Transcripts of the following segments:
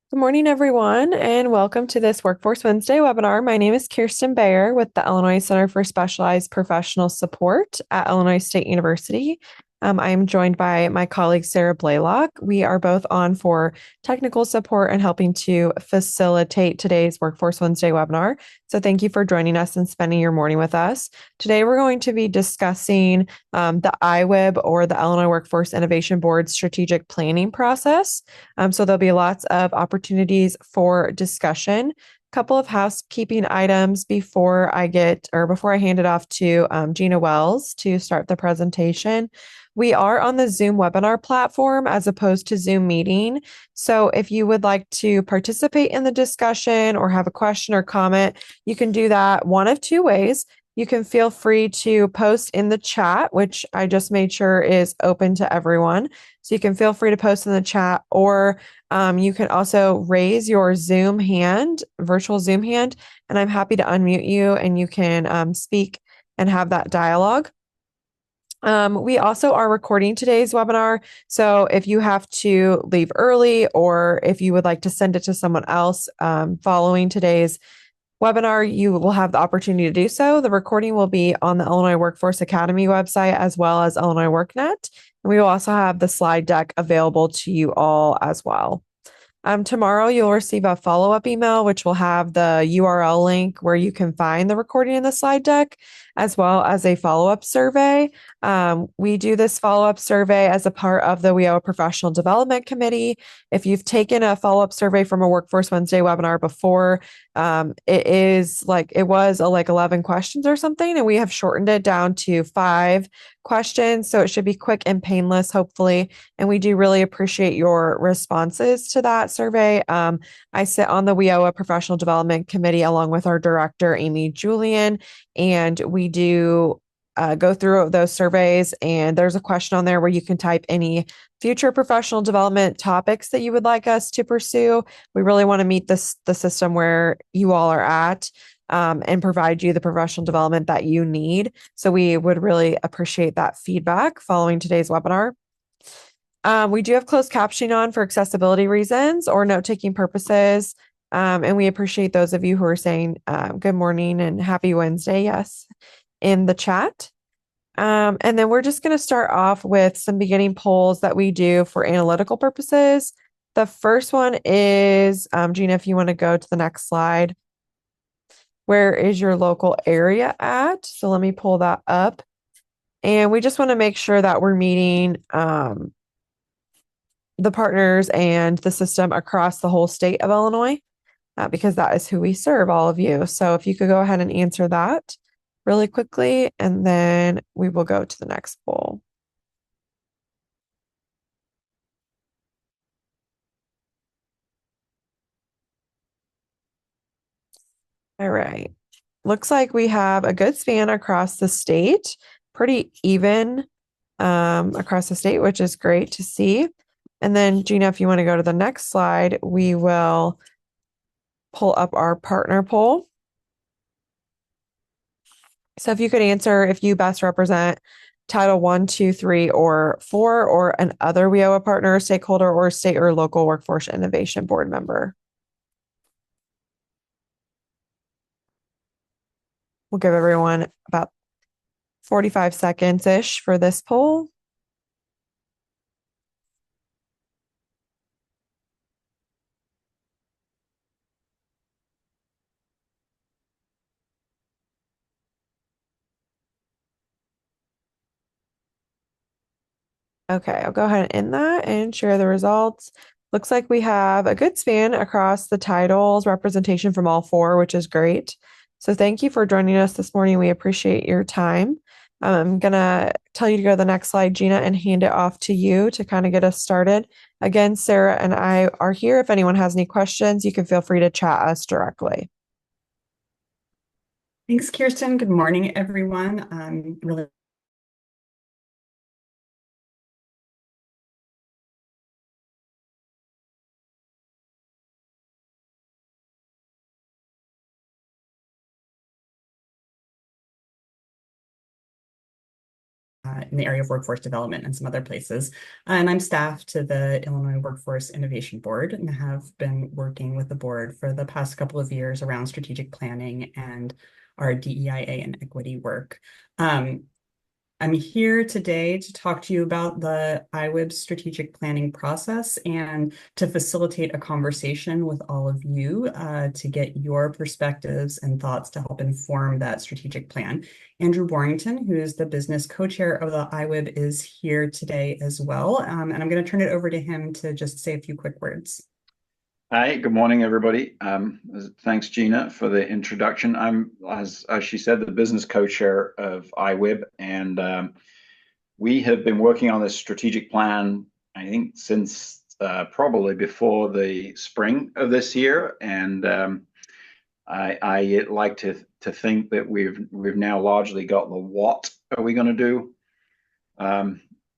Good morning, everyone, and welcome to this Workforce Wednesday webinar. My name is Kirsten Bayer with the Illinois Center for Specialized Professional Support at Illinois State University. I am joined by my colleague, Sarah Blaylock. We are both on for technical support and helping to facilitate today's Workforce Wednesday webinar. So thank you for joining us and spending your morning with us. Today, we're going to be discussing the IWIB, or the Illinois Workforce Innovation Board strategic planning process. So there'll be lots of opportunities for discussion. Couple of housekeeping items before I hand it off to Gina Wells to start the presentation. We are on the Zoom webinar platform as opposed to Zoom meeting. So if you would like to participate in the discussion or have a question or comment, you can do that one of two ways. You can feel free to post in the chat, which I just made sure is open to everyone. So you can feel free to post in the chat, or you can also raise your Zoom hand, virtual Zoom hand, and I'm happy to unmute you and you can speak and have that dialogue. We also are recording today's webinar. So if you have to leave early or if you would like to send it to someone else following today's webinar, you will have the opportunity to do so. The recording will be on the Illinois Workforce Academy website as well as Illinois WorkNet. And we will also have the slide deck available to you all as well. Tomorrow, you'll receive a follow-up email, which will have the URL link where you can find the recording in the slide deck, as well as a follow-up survey. We do this follow-up survey as a part of the WIOA Professional Development Committee. If you've taken a follow-up survey from a Workforce Wednesday webinar before, it was like 11 questions or something, and we have shortened it down to 5 questions. So it should be quick and painless, hopefully. And we do really appreciate your responses to that survey. I sit on the WIOA Professional Development Committee along with our director, Amy Julian, and we do go through those surveys. And there's a question on there where you can type any future professional development topics that you would like us to pursue. We really want to meet the system where you all are at. And provide you the professional development that you need. So we would really appreciate that feedback following today's webinar. We do have closed captioning on for accessibility reasons or note-taking purposes. And we appreciate those of you who are saying good morning and happy Wednesday, yes, in the chat. And then we're just going to start off with some beginning polls that we do for analytical purposes. The first one is, Gina, if you want to go to the next slide. Where is your local area at? So let me pull that up. And we just want to make sure that we're meeting the partners and the system across the whole state of Illinois, because that is who we serve, all of you. So if you could go ahead and answer that really quickly, and then we will go to the next poll. All right. Looks like we have a good span across the state, pretty even across the state, which is great to see. And then, Gina, if you want to go to the next slide, we will pull up our partner poll. So if you could answer if you best represent Title 1, 2, 3, or 4, or an other WIOA partner, stakeholder, or state or local workforce innovation board member. We'll give everyone about 45 seconds-ish for this poll. Okay, I'll go ahead and end that and share the results. Looks like we have a good span across the titles, representation from all 4, which is great. So thank you for joining us this morning. We appreciate your time. I'm going to tell you to go to the next slide, Gina, and hand it off to you to kind of get us started. Again, Sarah and I are here. If anyone has any questions, you can feel free to chat us directly. Thanks, Kirsten. Good morning, everyone. I'm really in the area of workforce development and some other places. And I'm staff to the Illinois Workforce Innovation Board and have been working with the board for the past couple of years around strategic planning and our DEIA and equity work. I'm here today to talk to you about the IWIB strategic planning process and to facilitate a conversation with all of you to get your perspectives and thoughts to help inform that strategic plan. Andrew Warrington, who is the business co-chair of the IWIB, is here today as well. And I'm going to turn it over to him to just say a few quick words. Hi, good morning, everybody. Thanks, Gina, for the introduction. I'm, as she said, the business co-chair of IWIB, and we have been working on this strategic plan, I think, since probably before the spring of this year. And I like to think that we've now largely got the what are we going to do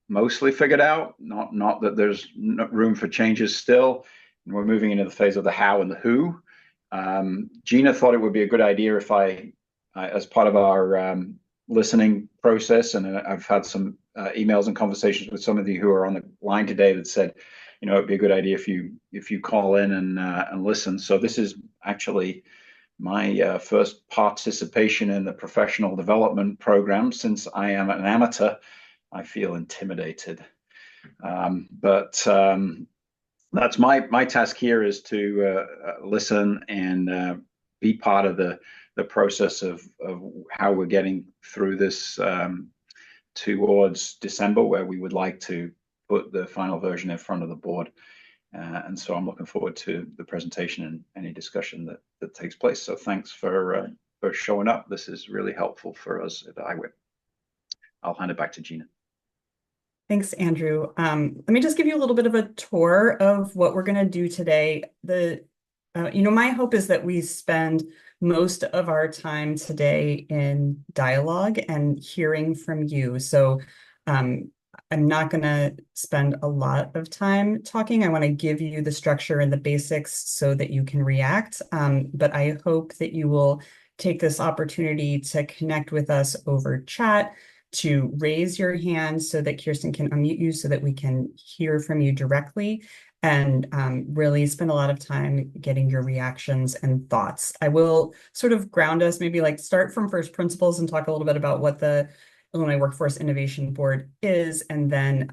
mostly figured out. Not that there's room for changes still. We're moving into the phase of the how and the who. Gina thought it would be a good idea if I as part of our listening process, and I've had some emails and conversations with some of you who are on the line today that said, it'd be a good idea if you call in and listen. So this is actually my first participation in the professional development program. Since I am an amateur, I feel intimidated. But that's my task here, is to listen and be part of the process of how we're getting through this towards December, where we would like to put the final version in front of the board. And so I'm looking forward to the presentation and any discussion that takes place. So thanks for showing up. This is really helpful for us at IWIB. I'll hand it back to Gina. Thanks, Andrew. Let me just give you a little bit of a tour of what we're going to do today. My hope is that we spend most of our time today in dialogue and hearing from you. So I'm not going to spend a lot of time talking. I want to give you the structure and the basics so that you can react. But I hope that you will take this opportunity to connect with us over chat, to raise your hand so that Kirsten can unmute you so that we can hear from you directly, and really spend a lot of time getting your reactions and thoughts. I will sort of ground us, maybe like start from first principles and talk a little bit about what the Illinois Workforce Innovation Board is, and then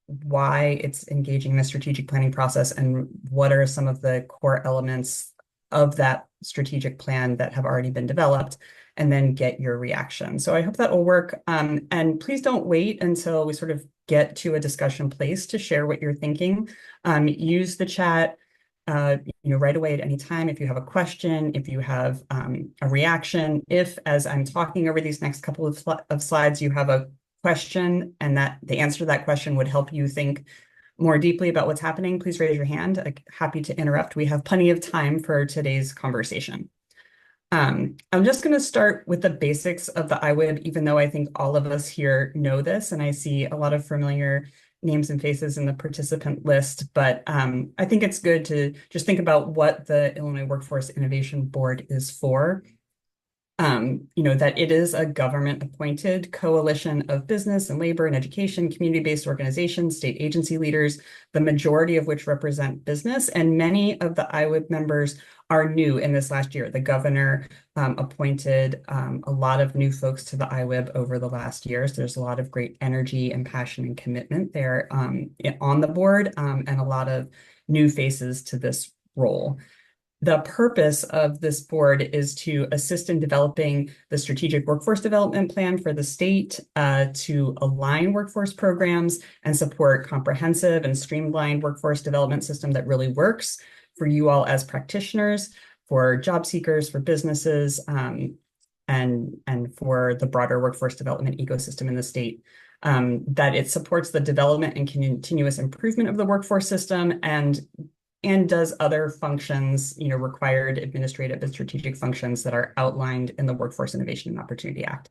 why it's engaging in the strategic planning process and what are some of the core elements of that strategic plan that have already been developed, and then get your reaction. So I hope that will work. And please don't wait until we sort of get to a discussion place to share what you're thinking. Use the chat right away at any time. If you have a question, if you have a reaction, if as I'm talking over these next couple of slides, you have a question and that the answer to that question would help you think more deeply about what's happening, please raise your hand. I'm happy to interrupt. We have plenty of time for today's conversation. I'm just going to start with the basics of the IWIB, even though I think all of us here know this, and I see a lot of familiar names and faces in the participant list, but I think it's good to just think about what the Illinois Workforce Innovation Board is for. That it is a government-appointed coalition of business and labor and education, community-based organizations, state agency leaders, the majority of which represent business, and many of the IWIB members are new in this last year. The governor appointed a lot of new folks to the IWIB over the last years. There's a lot of great energy and passion and commitment there on the board, and a lot of new faces to this role. The purpose of this board is to assist in developing the strategic workforce development plan for the state, to align workforce programs and support comprehensive and streamlined workforce development system that really works for you all as practitioners, for job seekers, for businesses, and for the broader workforce development ecosystem in the state. That it supports the development and continuous improvement of the workforce system and does other functions, required administrative and strategic functions that are outlined in the Workforce Innovation and Opportunity Act.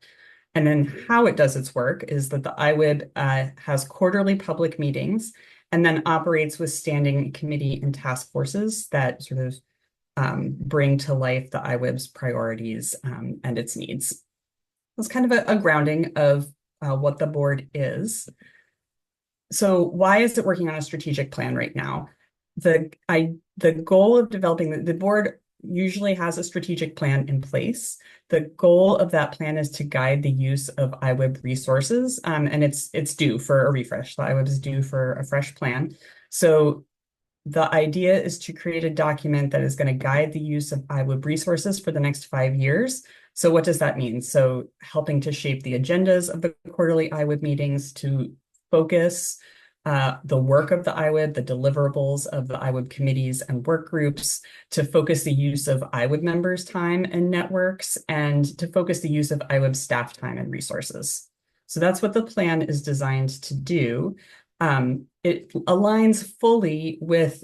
And then how it does its work is that the IWIB has quarterly public meetings and then operates with standing committee and task forces that sort of bring to life the IWIB's priorities and its needs. It's kind of a grounding of what the board is. So why is it working on a strategic plan right now? The goal of developing the board usually has a strategic plan in place. The goal of that plan is to guide the use of IWIB resources, and it's due for a refresh. The IWIB is due for a fresh plan. So the idea is to create a document that is going to guide the use of IWIB resources for the next 5 years. So what does that mean? So helping to shape the agendas of the quarterly IWIB meetings, to focus the work of the IWIB, the deliverables of the IWIB committees and work groups, to focus the use of IWIB members' time and networks, and to focus the use of IWIB staff time and resources. So that's what the plan is designed to do. It aligns fully with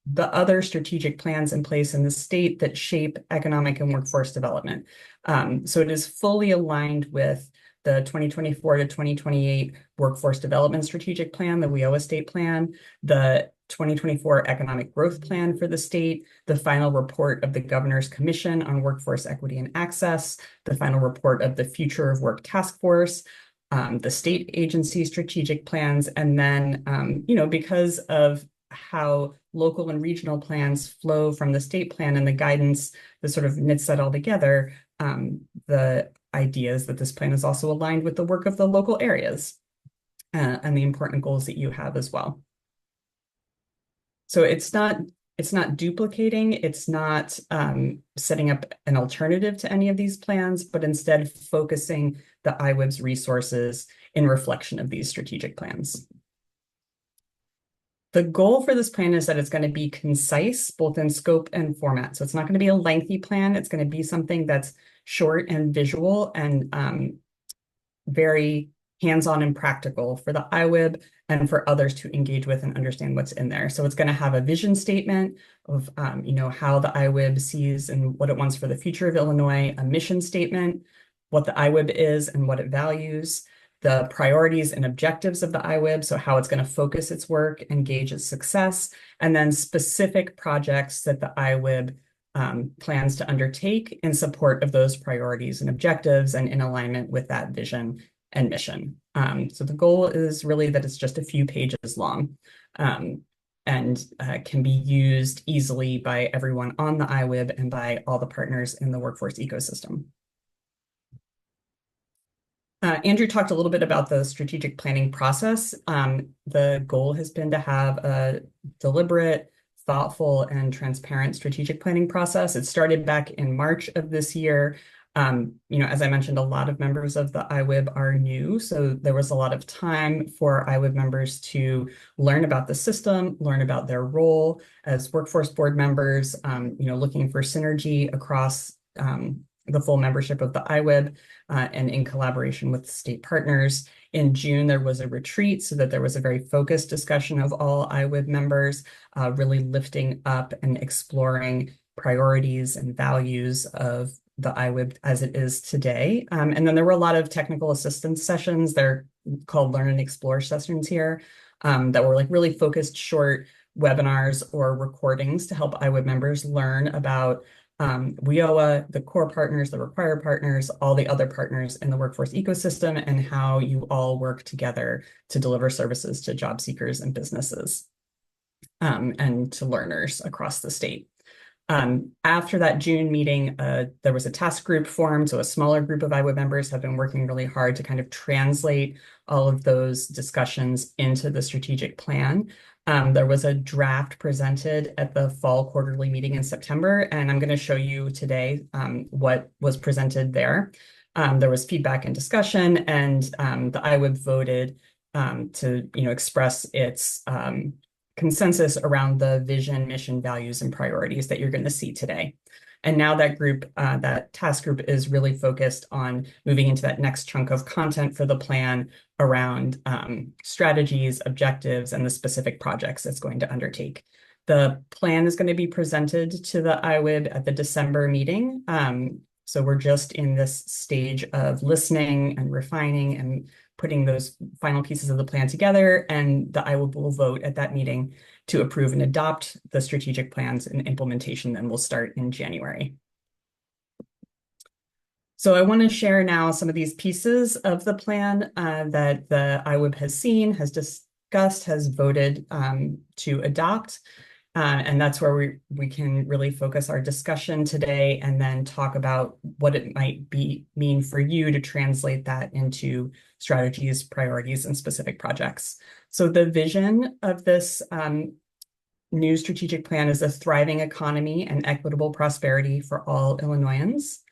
the other strategic plans in place in the state that shape economic and workforce development. So it is fully aligned with the 2024 to 2028 Workforce Development Strategic Plan, the WIOA State Plan, the 2024 Economic Growth Plan for the state, the final report of the Governor's Commission on Workforce Equity and Access, the final report of the Future of Work Task Force, the state agency strategic plans, and then, because of how local and regional plans flow from the state plan and the guidance that sort of knits that all together, the idea is that this plan is also aligned with the work of the local areas and the important goals that you have as well. So it's not duplicating, it's not setting up an alternative to any of these plans, but instead focusing the IWIB's resources in reflection of these strategic plans. The goal for this plan is that it's going to be concise, both in scope and format. So it's not going to be a lengthy plan. It's going to be something that's short and visual and very hands-on and practical for the IWIB and for others to engage with and understand what's in there. So it's going to have a vision statement of how the IWIB sees and what it wants for the future of Illinois, a mission statement, what the IWIB is and what it values, the priorities and objectives of the IWIB, so how it's going to focus its work and gauge its success, and then specific projects that the IWIB plans to undertake in support of those priorities and objectives and in alignment with that vision and mission. So the goal is really that it's just a few pages long and can be used easily by everyone on the IWIB and by all the partners in the workforce ecosystem. Andrew talked a little bit about the strategic planning process. The goal has been to have a deliberate, thoughtful, and transparent strategic planning process. It started back in March of this year. As I mentioned, a lot of members of the IWIB are new, so there was a lot of time for IWIB members to learn about the system, learn about their role as workforce board members, looking for synergy across the full membership of the IWIB and in collaboration with state partners. In June, there was a retreat so that there was a very focused discussion of all IWIB members, really lifting up and exploring priorities and values of the IWIB as it is today. And then there were a lot of technical assistance sessions. They're called Learn and Explore sessions here that were like really focused short webinars or recordings to help IWIB members learn about WIOA, the core partners, the required partners, all the other partners in the workforce ecosystem, and how you all work together to deliver services to job seekers and businesses and to learners across the state. After that June meeting, there was a task group formed. So a smaller group of IWIB members have been working really hard to kind of translate all of those discussions into the strategic plan. There was a draft presented at the fall quarterly meeting in September, and I'm going to show you today what was presented there. There was feedback and discussion, and the IWIB voted to express its consensus around the vision, mission, values, and priorities that you're going to see today. And now that group, that task group is really focused on moving into that next chunk of content for the plan around strategies, objectives, and the specific projects it's going to undertake. The plan is going to be presented to the IWIB at the December meeting. So we're just in this stage of listening and refining and putting those final pieces of the plan together, and the IWIB will vote at that meeting to approve and adopt the strategic plans, and implementation then will start in January. So I want to share now some of these pieces of the plan that the IWIB has seen, has discussed, has voted to adopt. And that's where we can really focus our discussion today and then talk about what it might mean for you to translate that into strategies, priorities, and specific projects. So the vision of this new strategic plan is a thriving economy and equitable prosperity for all Illinoisans.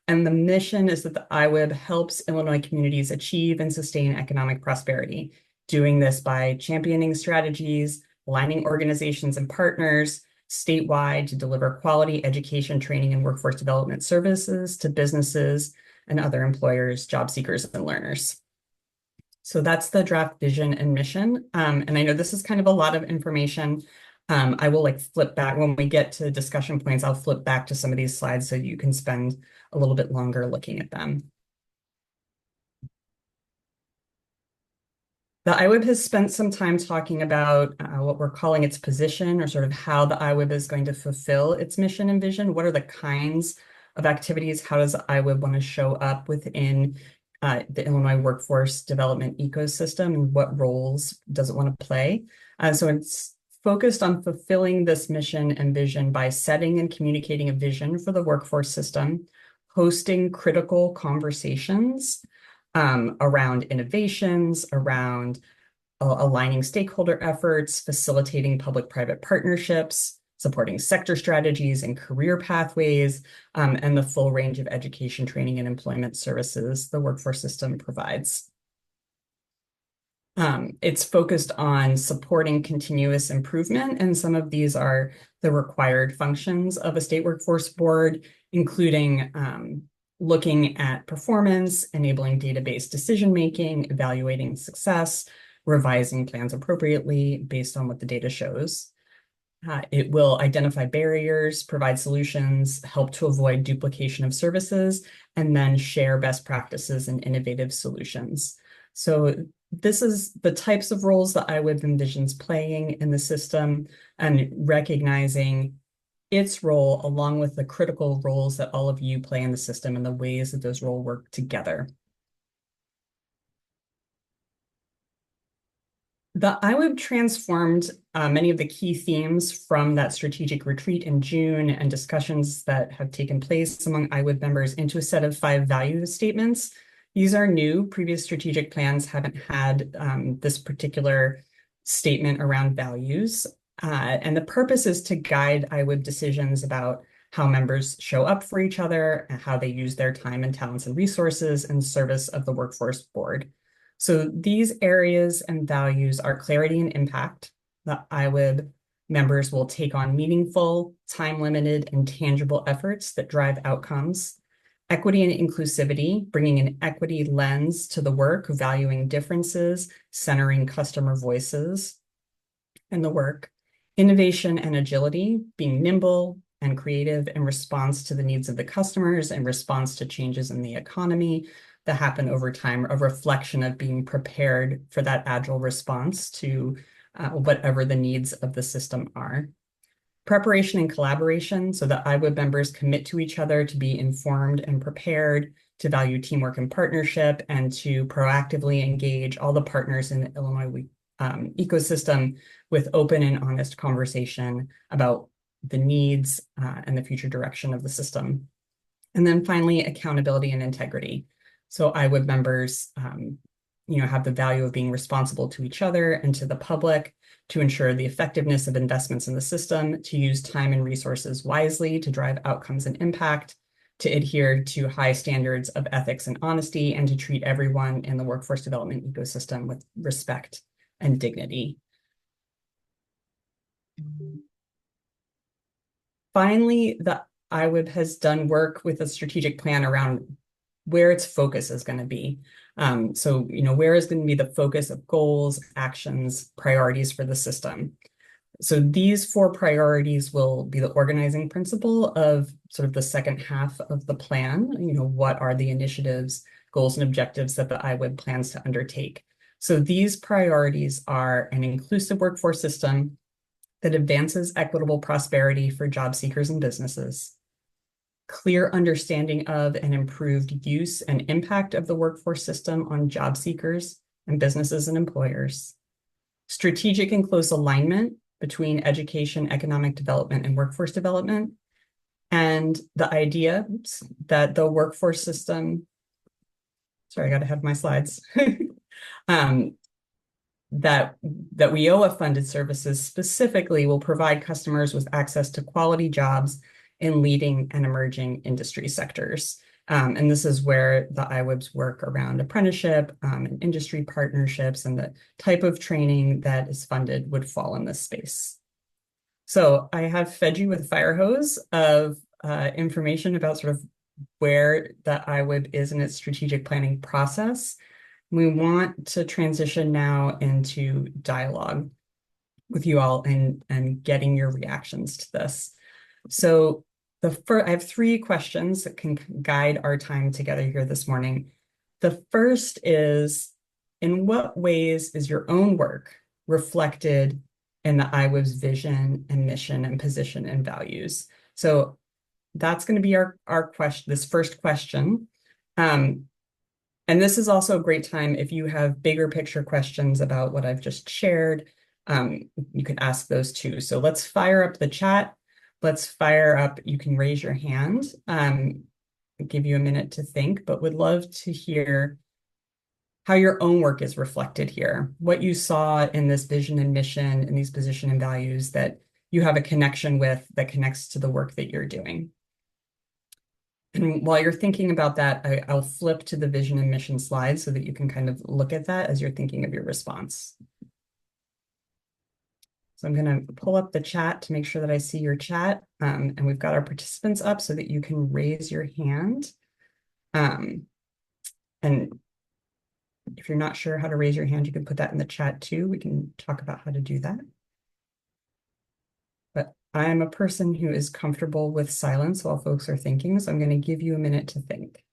And the mission is that the IWIB helps Illinois communities achieve and sustain economic prosperity, doing this by championing strategies, aligning organizations and partners statewide to deliver quality education, training, and workforce development services to businesses and other employers, job seekers, and learners. So that's the draft vision and mission. And I know this is kind of a lot of information. I will flip back when we get to discussion points. I'll flip back to some of these slides so you can spend a little bit longer looking at them. The IWIB has spent some time talking about what we're calling its position, or sort of how the IWIB is going to fulfill its mission and vision. What are the kinds of activities? How does the IWIB want to show up within the Illinois workforce development ecosystem, and what roles does it want to play? So it's focused on fulfilling this mission and vision by setting and communicating a vision for the workforce system, hosting critical conversations around innovations, around aligning stakeholder efforts, facilitating public-private partnerships, supporting sector strategies and career pathways, and the full range of education, training, and employment services the workforce system provides. It's focused on supporting continuous improvement, and some of these are the required functions of a state workforce board, including looking at performance, enabling database decision-making, evaluating success, revising plans appropriately based on what the data shows. It will identify barriers, provide solutions, help to avoid duplication of services, and then share best practices and innovative solutions. So this is the types of roles that IWIB envisions playing in the system, and recognizing its role along with the critical roles that all of you play in the system and the ways that those roles work together. The IWIB transformed many of the key themes from that strategic retreat in June and discussions that have taken place among IWIB members into a set of 5 value statements. These are new. Previous strategic plans haven't had this particular statement around values. And the purpose is to guide IWIB decisions about how members show up for each other and how they use their time and talents and resources in service of the workforce board. So these areas and values are clarity and impact. The IWIB members will take on meaningful, time-limited, and tangible efforts that drive outcomes. Equity and inclusivity, bringing an equity lens to the work, valuing differences, centering customer voices in the work. Innovation and agility, being nimble and creative in response to the needs of the customers and response to changes in the economy that happen over time, a reflection of being prepared for that agile response to whatever the needs of the system are. Preparation and collaboration, so that IWIB members commit to each other to be informed and prepared, to value teamwork and partnership, and to proactively engage all the partners in the Illinois ecosystem with open and honest conversation about the needs and the future direction of the system. And then finally, accountability and integrity. So IWIB members have the value of being responsible to each other and to the public, to ensure the effectiveness of investments in the system, to use time and resources wisely to drive outcomes and impact, to adhere to high standards of ethics and honesty, and to treat everyone in the workforce development ecosystem with respect and dignity. Finally, the IWIB has done work with a strategic plan around where its focus is going to be. So, where is going to be the focus of goals, actions, priorities for the system? So these 4 priorities will be the organizing principle of sort of the second half of the plan. What are the initiatives, goals, and objectives that the IWIB plans to undertake? So these priorities are an inclusive workforce system that advances equitable prosperity for job seekers and businesses, clear understanding of and improved use and impact of the workforce system on job seekers and businesses and employers, strategic and close alignment between education, economic development, and workforce development, and the idea that the workforce system, sorry, I got to have my slides, that WIOA funded services specifically will provide customers with access to quality jobs in leading and emerging industry sectors. And this is where the IWIBs work around apprenticeship and industry partnerships, and the type of training that is funded would fall in this space. So I have fed you with a fire hose of information about sort of where the IWIB is in its strategic planning process. We want to transition now into dialogue with you all and getting your reactions to this. So I have 3 questions that can guide our time together here this morning. The first is, in what ways is your own work reflected in the IWIB's vision and mission and position and values? So that's going to be our question, this first question. And this is also a great time if you have bigger picture questions about what I've just shared, you could ask those too. So let's fire up the chat. Let's fire up, you can raise your hand, give you a minute to think, but would love to hear how your own work is reflected here, what you saw in this vision and mission and these position and values that you have a connection with that connects to the work that you're doing. And while you're thinking about that, I'll flip to the vision and mission slide so that you can kind of look at that as you're thinking of your response. So I'm going to pull up the chat to make sure that I see your chat. And we've got our participants up so that you can raise your hand. And if you're not sure how to raise your hand, you can put that in the chat too. We can talk about how to do that. But I am a person who is comfortable with silence while folks are thinking, so I'm going to give you a minute to think.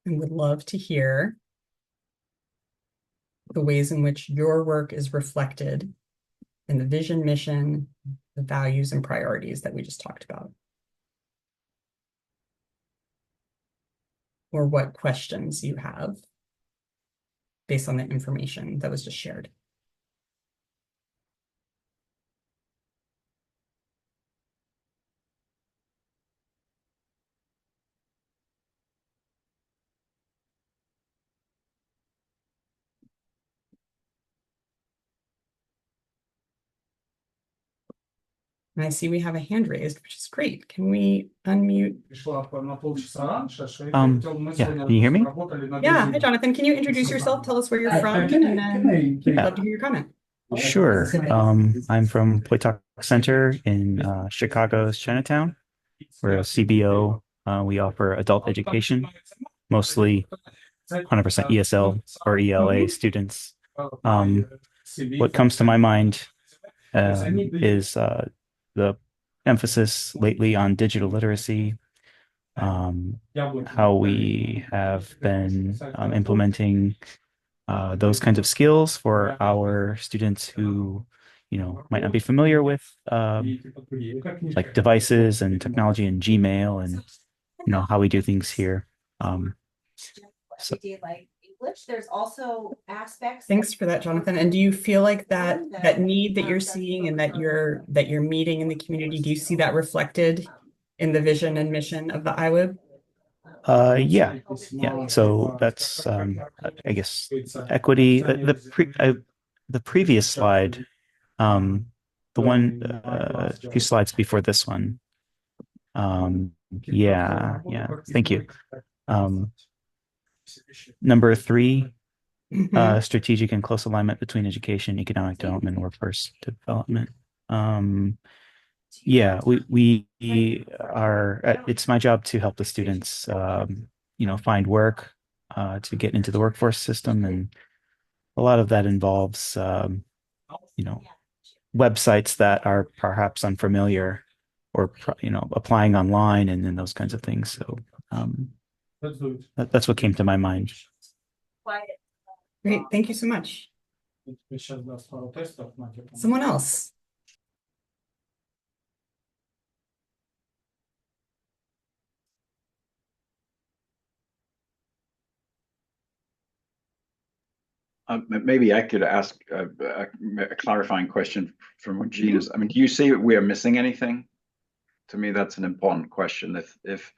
And would love to hear the ways in which your work is reflected in the vision, mission, the values, and priorities that we just talked about. Or what questions you have based on the information that was just shared. And I see we have a hand raised, which is great. Can we unmute? Yeah, can you hear me? Yeah, hi Jonathan. Can you introduce yourself? Tell us where you're from, and then I'd love to hear your comment. Sure. I'm from Polytechnic Center in Chicago's Chinatown. We're a CBO. We offer adult education, mostly 100% ESL or ELA students. What comes to my mind is the emphasis lately on digital literacy, how we have been implementing those kinds of skills for our students who, might not be familiar with like devices and technology and Gmail and, how we do things here. So. There's also aspects. Thanks for that, Jonathan. And do you feel like that need that you're seeing and that you're meeting in the community, do you see that reflected in the vision and mission of the IWIB? Yeah. So that's I guess equity. The previous slide, the one few slides before this one. Yeah. Thank you. Number 3, strategic and close alignment between education, economic development, and workforce development. Yeah, we are. It's my job to help the students, find work, to get into the workforce system, and a lot of that involves, websites that are perhaps unfamiliar, or applying online, and then those kinds of things. So that's what came to my mind. Great, thank you so much. Someone else. Maybe I could ask a clarifying question from what Gina's. I mean, do you see we are missing anything? To me, that's an important question. If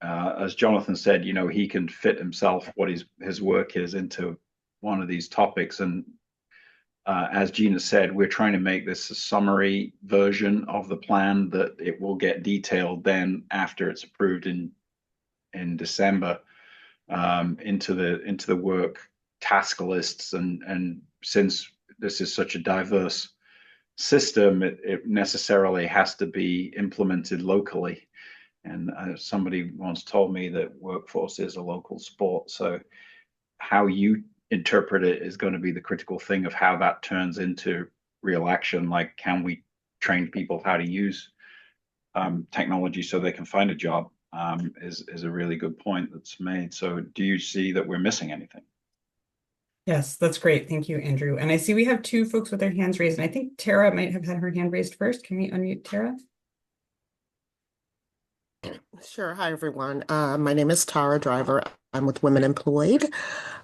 as Jonathan said, you know, he can fit himself what his work is into one of these topics, and as Gina said, we're trying to make this a summary version of the plan that it will get detailed then after it's approved in December into the work task lists, and since this is such a diverse system, it necessarily has to be implemented locally. And somebody once told me that workforce is a local sport. So how you interpret it is going to be the critical thing of how that turns into real action. Like, can we train people how to use technology so they can find a job? Is a really good point that's made. So do you see that we're missing anything? Yes, that's great. Thank you, Andrew. And I see we have two folks with their hands raised, and I think Tara might have had her hand raised first. Can we unmute Tara? Sure. Hi, everyone. My name is Tara Driver. I'm with Women Employed.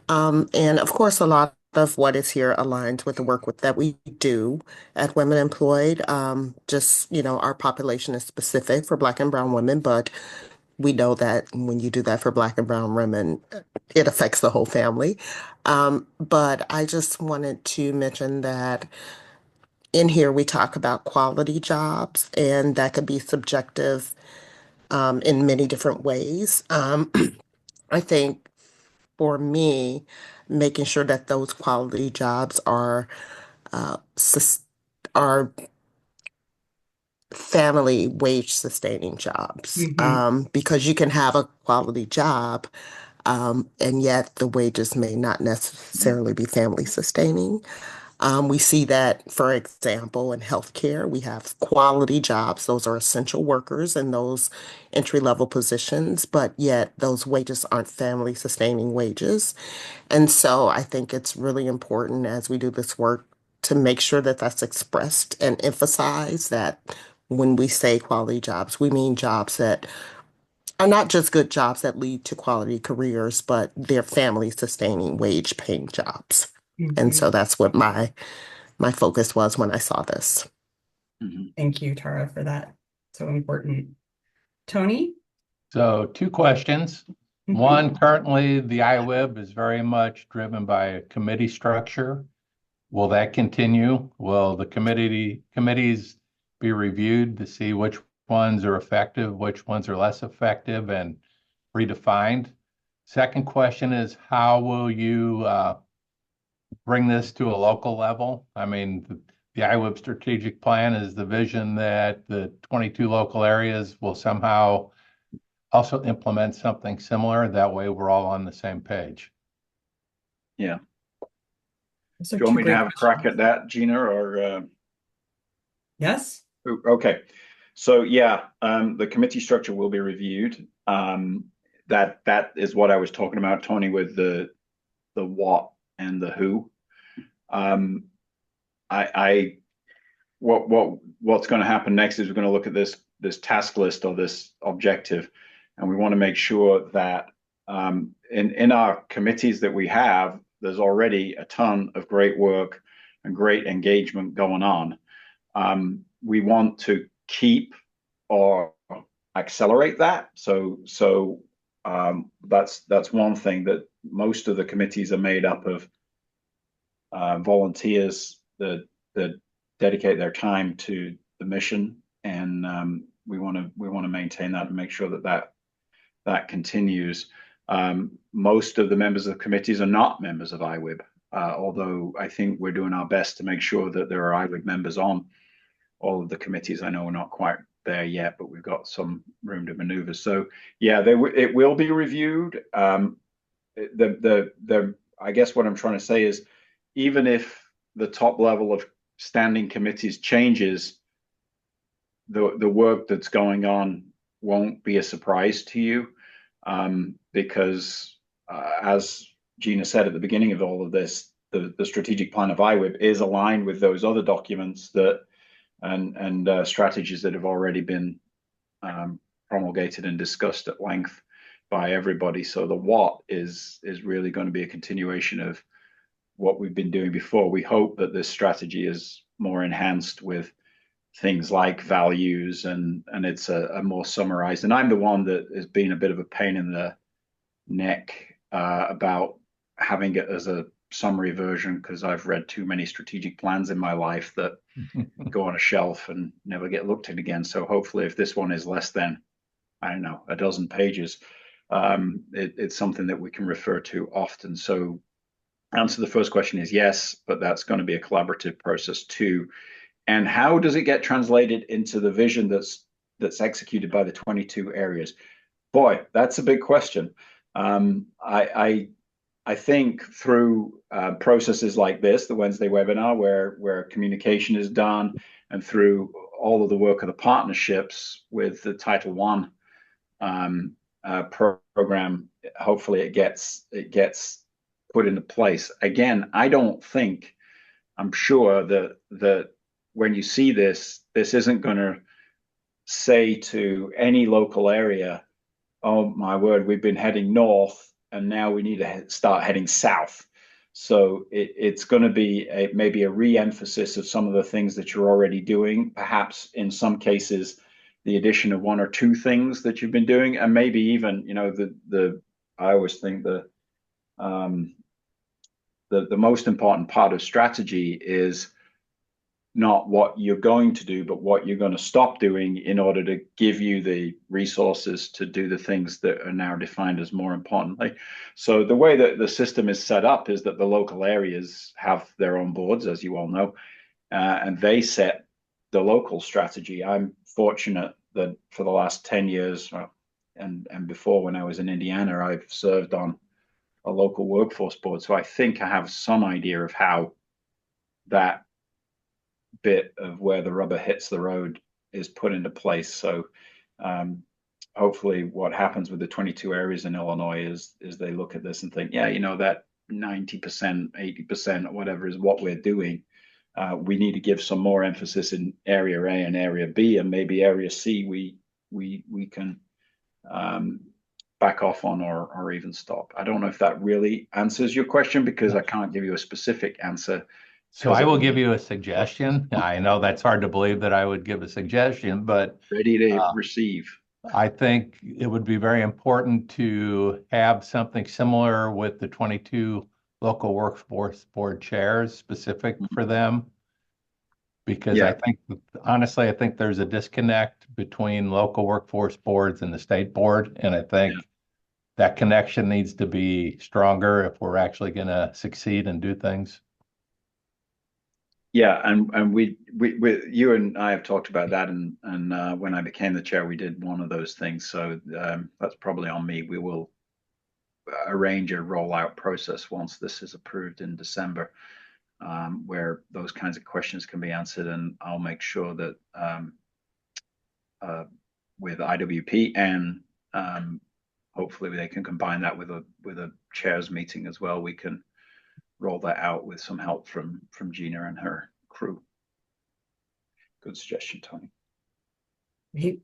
And of course, a lot of what is here aligns with the work that we do at Women Employed. Just, you know, our population is specific for Black and Brown women, but we know that when you do that for Black and Brown women, it affects the whole family. But I just wanted to mention that in here we talk about quality jobs, and that could be subjective in many different ways. I think for me, making sure that those quality jobs are family wage sustaining jobs, because you can have a quality job, and yet the wages may not necessarily be family sustaining. We see that, for example, in healthcare, we have quality jobs. Those are essential workers in those entry-level positions, but yet those wages aren't family sustaining wages. And so I think it's really important as we do this work to make sure that that's expressed and emphasized, that when we say quality jobs, we mean jobs that are not just good jobs that lead to quality careers, but they're family sustaining wage paying jobs. And so that's what my focus was when I saw this. Thank you, Tara, for that. So important. Tony? So 2 questions. One, currently the IWIB is very much driven by a committee structure. Will that continue? Will the committees be reviewed to see which ones are effective, which ones are less effective, and redefined? Second question is, how will you bring this to a local level? I mean, the IWIB strategic plan is the vision that the 22 local areas will somehow also implement something similar. That way we're all on the same page. Yeah. So do you want me to have a crack at that, Gina, or? Yes. Okay. So yeah, the committee structure will be reviewed. That is what I was talking about, Tony, with the what and the who. What's going to happen next is we're going to look at this task list or this objective, and we want to make sure that in our committees that we have, there's already a ton of great work and great engagement going on. We want to keep or accelerate that. So that's one thing, that most of the committees are made up of volunteers that dedicate their time to the mission, and we want to maintain that and make sure that continues. Most of the members of the committees are not members of IWIB, although I think we're doing our best to make sure that there are IWIB members on all of the committees. I know we're not quite there yet, but we've got some room to maneuver. So yeah, it will be reviewed. I guess what I'm trying to say is, even if the top level of standing committees changes, the work that's going on won't be a surprise to you, because as Gina said at the beginning of all of this, the strategic plan of IWIB is aligned with those other documents that and strategies that have already been promulgated and discussed at length by everybody. So the what is really going to be a continuation of what we've been doing before. We hope that this strategy is more enhanced with things like values, and it's a more summarized. And I'm the one that has been a bit of a pain in the neck about having it as a summary version, because I've read too many strategic plans in my life that go on a shelf and never get looked at again. So hopefully, if this one is less than, I don't know, a dozen pages, it's something that we can refer to often. So answer the first question is yes, but that's going to be a collaborative process too. And how does it get translated into the vision that's executed by the 22 areas? Boy, that's a big question. I think through processes like this, the Wednesday webinar, where communication is done, and through all of the work of the partnerships with the Title One program, hopefully it gets put into place. Again, I'm sure that when you see this isn't going to say to any local area, oh my word, we've been heading north and now we need to start heading south. So it's going to be maybe a re-emphasis of some of the things that you're already doing, perhaps in some cases the addition of one or two things that you've been doing, and maybe even, I always think the most important part of strategy is not what you're going to do, but what you're going to stop doing in order to give you the resources to do the things that are now defined as more importantly. So the way that the system is set up is that the local areas have their own boards, as you all know, and they set the local strategy. I'm fortunate that for the last 10 years, and before, when I was in Indiana, I've served on a local workforce board. So I think I have some idea of how that bit of where the rubber hits the road is put into place. So hopefully what happens with the 22 areas in Illinois is they look at this and think, yeah, that 90%, 80% or whatever is what we're doing. We need to give some more emphasis in area A and area B, and maybe area C we can back off on or even stop. I don't know if that really answers your question, because I can't give you a specific answer. So I will give you a suggestion. I know that's hard to believe that I would give a suggestion, but ready to receive. I think it would be very important to have something similar with the 22 local workforce board chairs specific for them. Because I think, honestly, I think there's a disconnect between local workforce boards and the state board. And I think that connection needs to be stronger if we're actually going to succeed and do things. Yeah, and we you and I have talked about that, and when I became the chair, we did one of those things. So that's probably on me. We will arrange a rollout process once this is approved in December, where those kinds of questions can be answered, and I'll make sure that with IWP and hopefully they can combine that with a chairs meeting as well. We can roll that out with some help from Gina and her crew. Good suggestion, Tony. Great.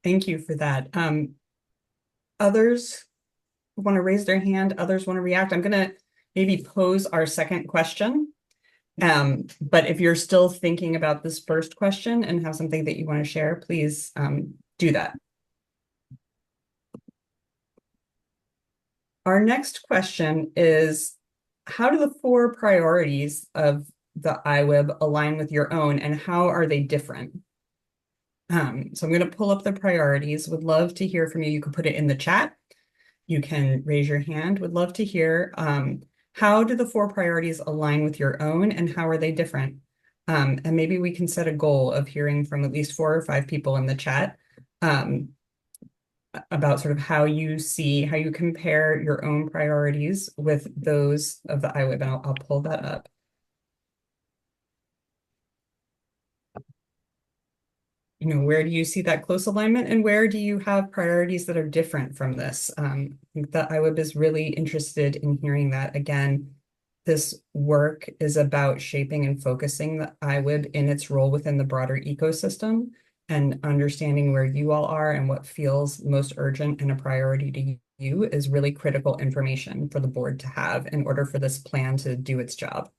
Thank you for that. Others want to raise their hand, others want to react. I'm going to maybe pose our second question. But if you're still thinking about this first question and have something that you want to share, please do that. Our next question is, how do the 4 priorities of the IWIB align with your own, and how are they different? So I'm going to pull up the priorities. Would love to hear from you. You can put it in the chat. You can raise your hand. Would love to hear how do the 4 priorities align with your own, and how are they different? And maybe we can set a goal of hearing from at least 4 or 5 people in the chat about sort of how you compare your own priorities with those of the IWIB, and I'll pull that up. Where do you see that close alignment, and where do you have priorities that are different from this? I think the IWIB is really interested in hearing that. Again, this work is about shaping and focusing the IWIB in its role within the broader ecosystem, and understanding where you all are and what feels most urgent and a priority to you is really critical information for the board to have in order for this plan to do its job.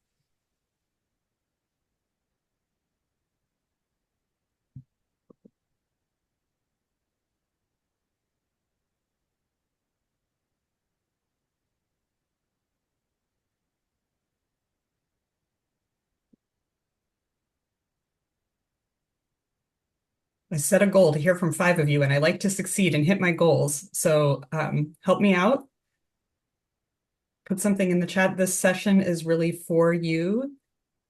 I set a goal to hear from 5 of you, and I like to succeed and hit my goals. So help me out. Put something in the chat. This session is really for you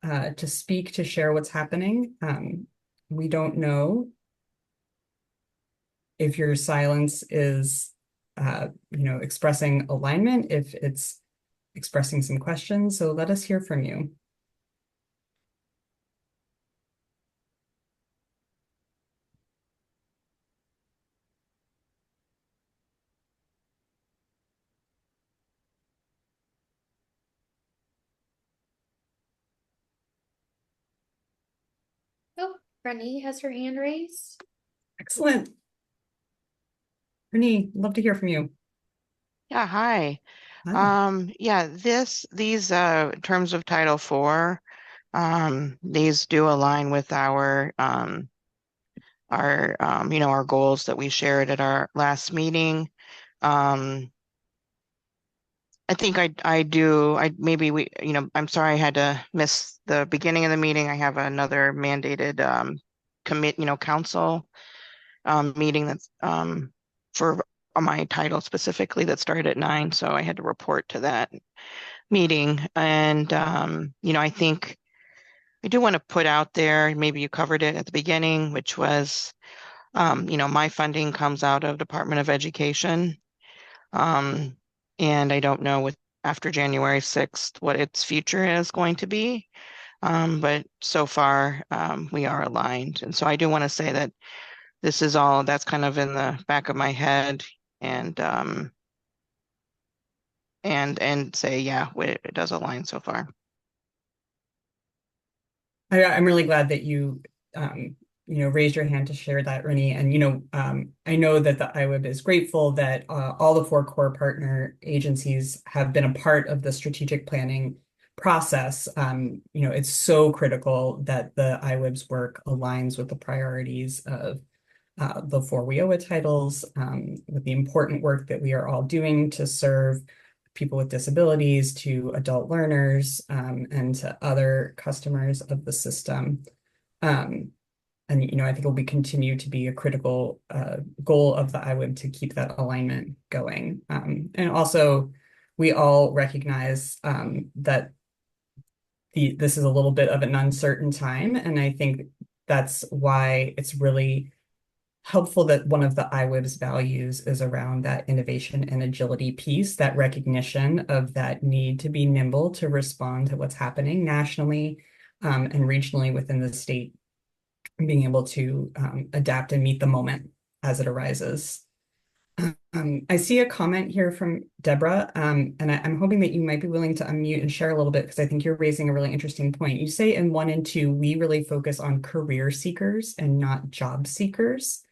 to speak, to share what's happening. We don't know if your silence is, expressing alignment, if it's expressing some questions. So let us hear from you. Oh, Renee has her hand raised. Excellent. Renee, love to hear from you. Yeah, hi. Hi. Yeah, these in terms of Title IV, these do align with our our goals that we shared at our last meeting. I think I'm sorry I had to miss the beginning of the meeting. I have another mandated council meeting that's for my title specifically that started at 9, so I had to report to that meeting. And I think I do want to put out there, maybe you covered it at the beginning, which was my funding comes out of Department of Education. And I don't know with after January 6th what its future is going to be. But so far we are aligned. And so I do want to say that this is all that's kind of in the back of my head, and say, yeah, it does align so far. I'm really glad that you raised your hand to share that, Renee. And I know that the IWIB is grateful that all the 4 core partner agencies have been a part of the strategic planning process. It's so critical that the IWIB's work aligns with the priorities of the 4 WIOA titles, with the important work that we are all doing to serve people with disabilities, to adult learners, and to other customers of the system. And I think it will continue to be a critical goal of the IWIB to keep that alignment going. And also, we all recognize that this is a little bit of an uncertain time, and I think that's why it's really helpful that one of the IWIB's values is around that innovation and agility piece, that recognition of that need to be nimble to respond to what's happening nationally and regionally within the state, and being able to adapt and meet the moment as it arises. I see a comment here from Deborah, and I'm hoping that you might be willing to unmute and share a little bit, because I think you're raising a really interesting point. You say in 1 and 2, we really focus on career seekers and not job seekers.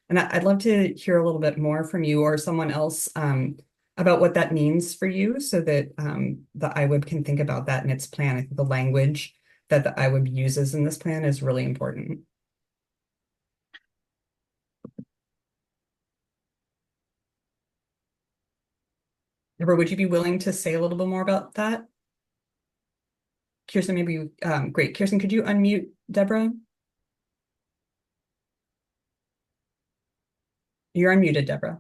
And I'd love to hear a little bit more from you or someone else about what that means for you, so that the IWIB can think about that in its plan. I think the language that the IWIB uses in this plan is really important. Deborah, would you be willing to say a little bit more about that? Kirsten, maybe great. Kirsten, could you unmute Deborah? You're unmuted, Deborah.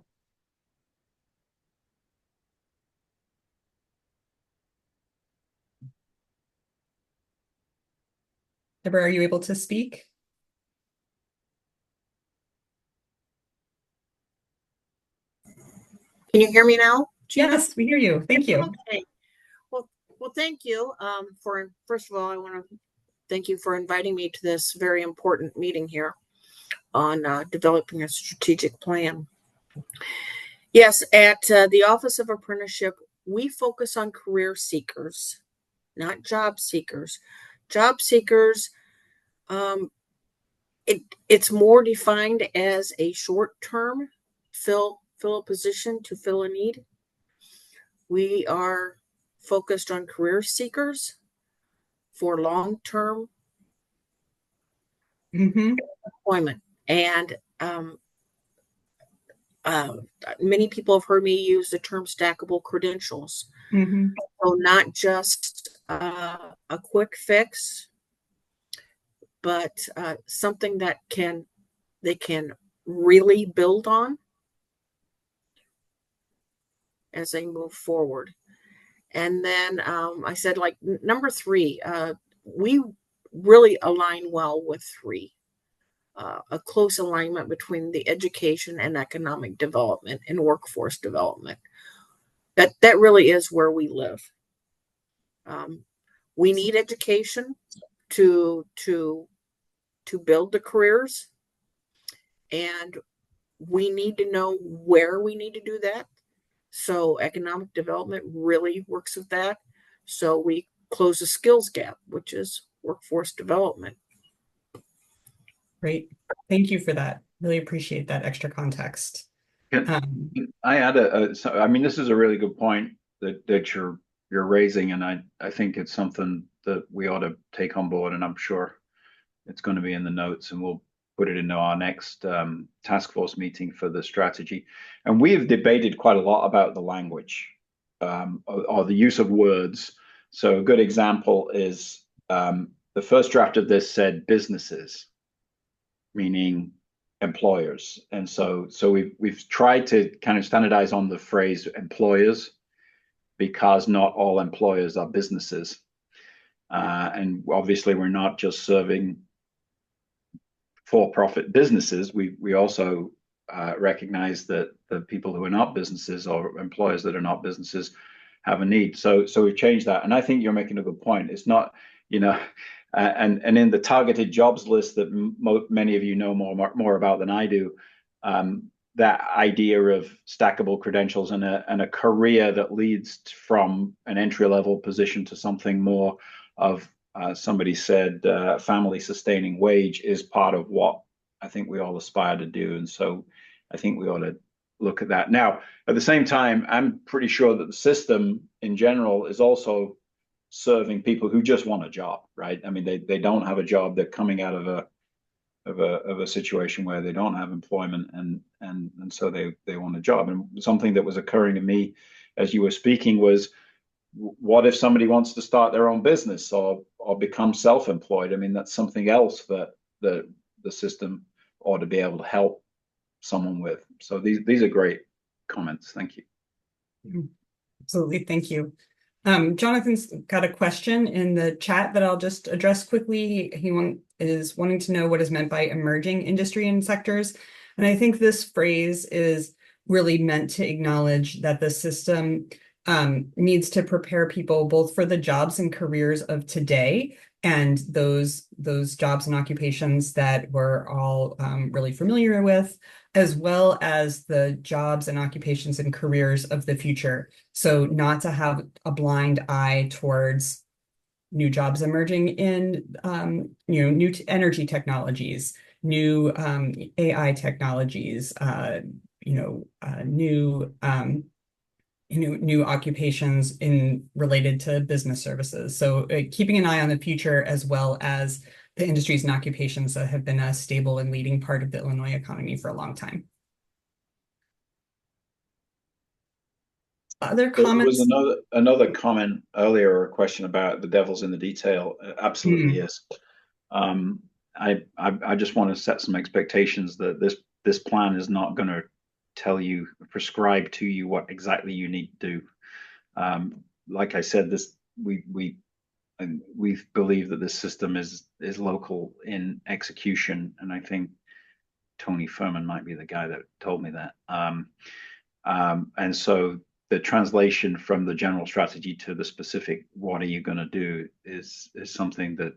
Deborah, are you able to speak? Can you hear me now, Gina? Yes, we hear you. Thank you. Okay. Well, thank you. First of all, I want to thank you for inviting me to this very important meeting here on developing a strategic plan. Yes, at the Office of Apprenticeship, we focus on career seekers, not job seekers. Job seekers, it's more defined as a short-term fill fill a position to fill a need. We are focused on career seekers for long-term employment. And many people have heard me use the term stackable credentials. So not just a quick fix, but something that they can really build on as they move forward. And then I said, like, number 3, we really align well with 3. A close alignment between the education and economic development and workforce development. That really is where we live. We need education to build the careers, and we need to know where we need to do that. So economic development really works with that. So we close the skills gap, which is workforce development. Great. Thank you for that. Really appreciate that extra context. Can I add I mean, this is a really good point that you're raising, and I think it's something that we ought to take on board, and I'm sure it's going to be in the notes, and we'll put it into our next task force meeting for the strategy. And we have debated quite a lot about the language or the use of words. So a good example is the first draft of this said businesses, meaning employers. And so we've tried to kind of standardize on the phrase employers, because not all employers are businesses. And obviously we're not just serving for-profit businesses. We also recognize that the people who are not businesses, or employers that are not businesses, have a need. So we've changed that. And I think you're making a good point. It's not, and in the targeted jobs list that many of you know more about than I do, that idea of stackable credentials and a career that leads from an entry-level position to something more of, somebody said, family sustaining wage, is part of what I think we all aspire to do. And so I think we ought to look at that. Now, at the same time, I'm pretty sure that the system in general is also serving people who just want a job, right? I mean, they don't have a job. They're coming out of a situation where they don't have employment, and so they want a job. And something that was occurring to me as you were speaking was, what if somebody wants to start their own business or become self-employed? I mean, that's something else that the system ought to be able to help someone with. So these are great comments. Thank you. Absolutely. Thank you. Jonathan's got a question in the chat that I'll just address quickly. He is wanting to know what is meant by emerging industry and sectors. And I think this phrase is really meant to acknowledge that the system needs to prepare people both for the jobs and careers of today, and those jobs and occupations that we're all really familiar with, as well as the jobs and occupations and careers of the future. So not to have a blind eye towards new jobs emerging in new energy technologies, new AI technologies, new occupations related to business services. So keeping an eye on the future, as well as the industries and occupations that have been a stable and leading part of the Illinois economy for a long time. Other comments? There was another comment earlier, or a question about the devil's in the detail. Absolutely is. I just want to set some expectations that this plan is not going to tell you, prescribe to you what exactly you need to do. Like I said, we believe that this system is local in execution, and I think Tony Furman might be the guy that told me that. And so the translation from the general strategy to the specific what are you going to do is something that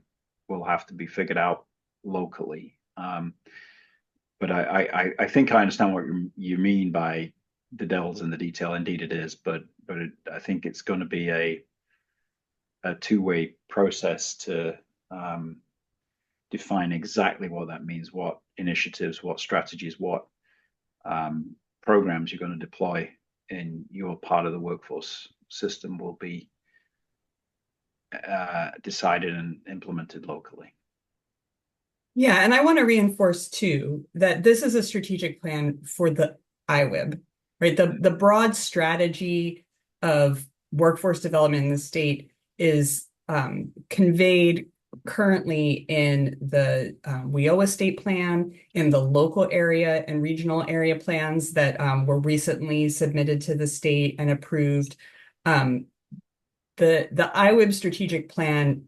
will have to be figured out locally. But I think I understand what you mean by the devil's in the detail. Indeed it is, but I think it's going to be a two-way process to define exactly what that means, what initiatives, what strategies, what programs you're going to deploy in your part of the workforce system will be decided and implemented locally. Yeah, and I want to reinforce too that this is a strategic plan for the IWIB, right? The broad strategy of workforce development in the state is conveyed currently in the WIOA state plan, in the local area and regional area plans that were recently submitted to the state and approved. The IWIB strategic plan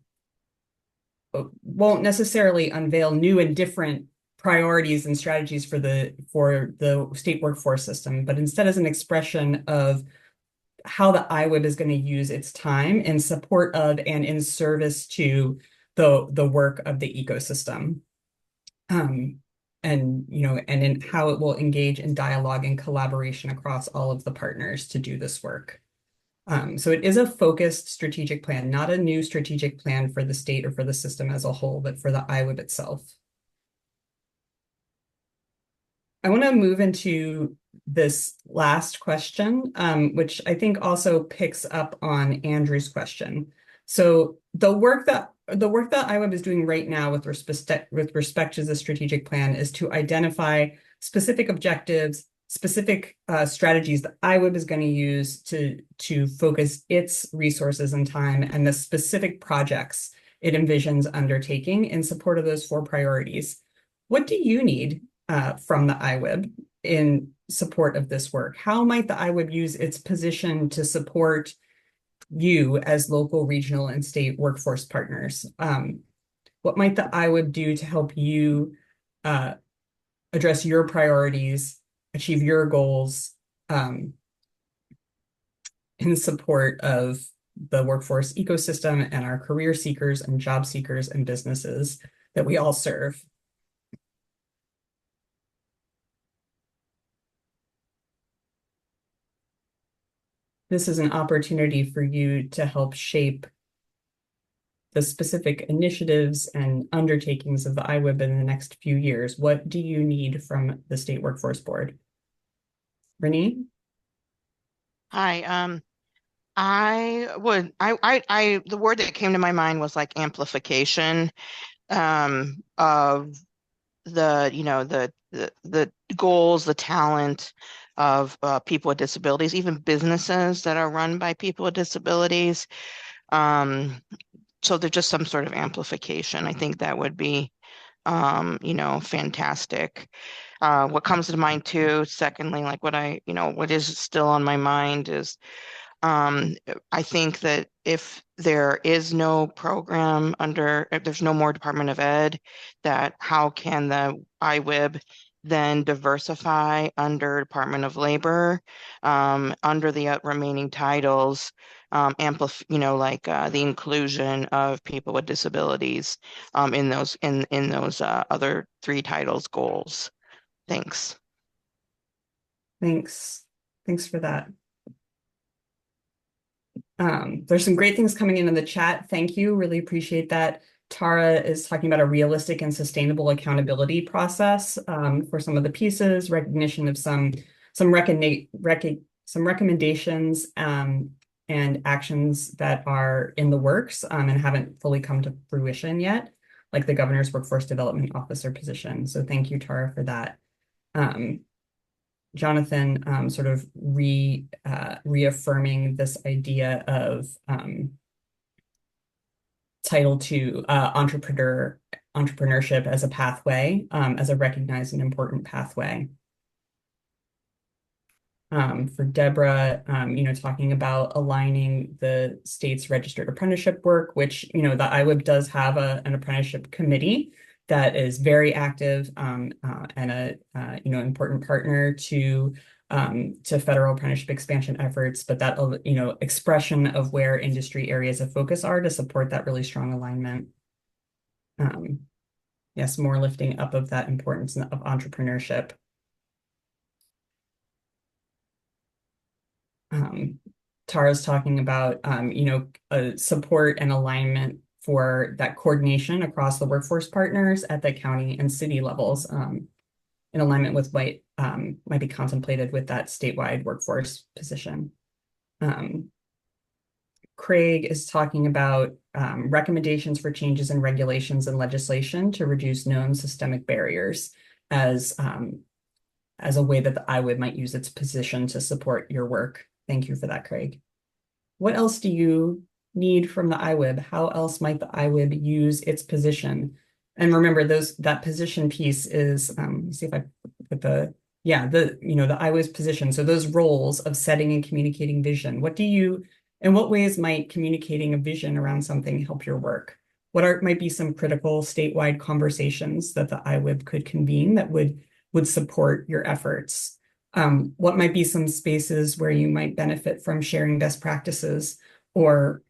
won't necessarily unveil new and different priorities and strategies for the state workforce system, but instead as an expression of how the IWIB is going to use its time in support of and in service to the work of the ecosystem. And in how it will engage in dialogue and collaboration across all of the partners to do this work. So it is a focused strategic plan, not a new strategic plan for the state or for the system as a whole, but for the IWIB itself. I want to move into this last question, which I think also picks up on Andrew's question. So the work that IWIB is doing right now with respect to the strategic plan is to identify specific objectives, specific strategies that IWIB is going to use to focus its resources and time and the specific projects it envisions undertaking in support of those 4 priorities. What do you need from the IWIB in support of this work? How might the IWIB use its position to support you as local, regional, and state workforce partners? What might the IWIB do to help you address your priorities, achieve your goals in support of the workforce ecosystem and our career seekers and job seekers and businesses that we all serve? This is an opportunity for you to help shape the specific initiatives and undertakings of the IWIB in the next few years. What do you need from the State Workforce Board? Renee? Hi, the word that came to my mind was like amplification of the goals, the talent of people with disabilities, even businesses that are run by people with disabilities. So there's just some sort of amplification. I think that would be, fantastic. What comes to mind too, secondly, like what is still on my mind is I think that if there is no program if there's no more Department of Ed, that how can the IWIB then diversify under Department of Labor, under the remaining titles, the inclusion of people with disabilities in those other 3 titles goals. Thanks. Thanks for that. There's some great things coming in the chat. Thank you. Really appreciate that. Tara is talking about a realistic and sustainable accountability process for some of the pieces, recognition of some recommendations and actions that are in the works and haven't fully come to fruition yet, like the governor's workforce development officer position. So thank you, Tara, for that. Jonathan sort of reaffirming this idea of Title II entrepreneurship as a pathway, as a recognized and important pathway. For Deborah, talking about aligning the state's registered apprenticeship work, which, the IWIB does have an apprenticeship committee that is very active and a important partner to federal apprenticeship expansion efforts, but that expression of where industry areas of focus are to support that really strong alignment. Yes, more lifting up of that importance of entrepreneurship. Tara's talking about support and alignment for that coordination across the workforce partners at the county and city levels. in alignment with what might be contemplated with that statewide workforce position. Craig is talking about recommendations for changes in regulations and legislation to reduce known systemic barriers as a way that the IWIB might use its position to support your work. Thank you for that, Craig. What else do you need from the IWIB? How else might the IWIB use its position? And remember, that position piece is, let me see if I put the IWIB's position. So those roles of setting and communicating vision. In what ways might communicating a vision around something help your work? Might be some critical statewide conversations that the IWIB could convene that would support your efforts? What might be some spaces where you might benefit from sharing best practices, or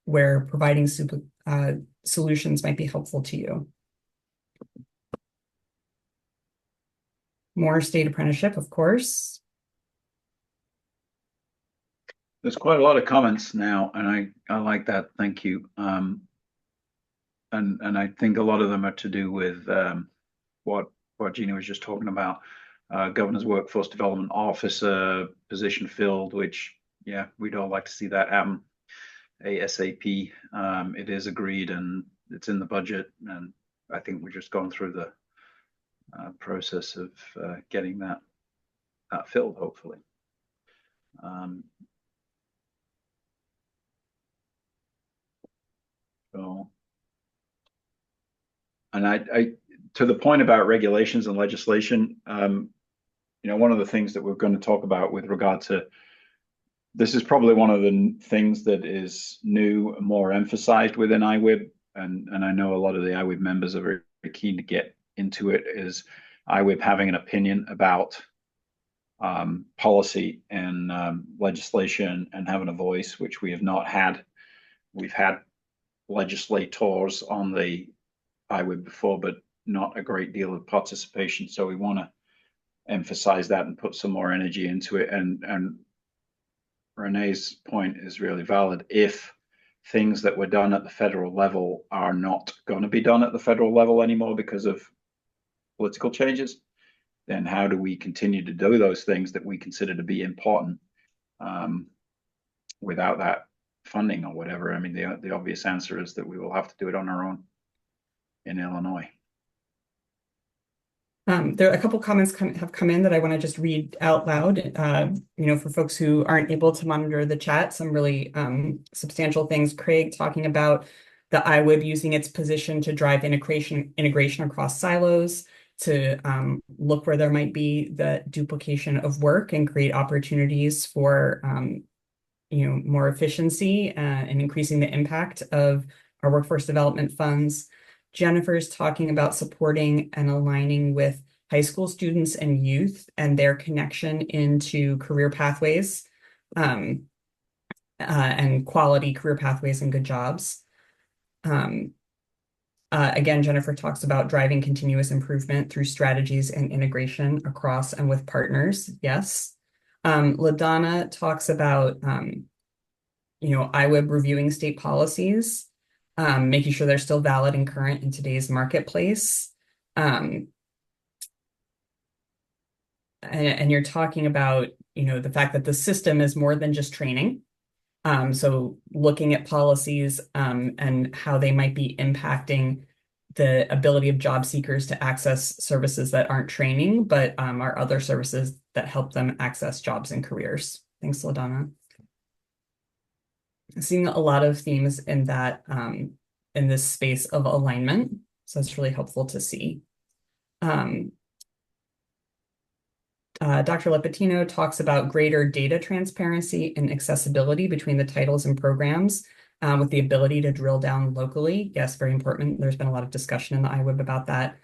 where providing solutions might be helpful to you? More state apprenticeship, of course. There's quite a lot of comments now, and I like that. Thank you. And I think a lot of them are to do with what Gina was just talking about. Governor's Workforce Development Officer position filled, which, yeah, we'd all like to see that happen ASAP. It is agreed and it's in the budget, and I think we're just going through the process of getting that filled, hopefully. And I to the point about regulations and legislation, one of the things that we're going to talk about with regard to this is probably one of the things that is new and more emphasized within IWIB, and I know a lot of the IWIB members are very, very keen to get into it, is IWIB having an opinion about policy and legislation and having a voice, which we have not had. We've had legislators on the IWIB before, but not a great deal of participation. So we want to emphasize that and put some more energy into it. And Renee's point is really valid. If things that were done at the federal level are not going to be done at the federal level anymore because of political changes, then how do we continue to do those things that we consider to be important without that funding or whatever? I mean, the obvious answer is that we will have to do it on our own in Illinois. There are a couple comments have come in that I want to just read out loud. For folks who aren't able to monitor the chat, some really substantial things. Craig talking about the IWIB using its position to drive integration across silos, to look where there might be the duplication of work and create opportunities for more efficiency and increasing the impact of our workforce development funds. Jennifer's talking about supporting and aligning with high school students and youth and their connection into career pathways and quality career pathways and good jobs. Again, Jennifer talks about driving continuous improvement through strategies and integration across and with partners. Yes. LaDonna talks about, IWIB reviewing state policies, making sure they're still valid and current in today's marketplace. And you're talking about, the fact that the system is more than just training. So looking at policies and how they might be impacting the ability of job seekers to access services that aren't training, but are other services that help them access jobs and careers. Thanks, LaDonna. Seeing a lot of themes in that in this space of alignment, so it's really helpful to see. Dr. Lepatino talks about greater data transparency and accessibility between the titles and programs with the ability to drill down locally. Yes, very important. There's been a lot of discussion in the IWIB about that.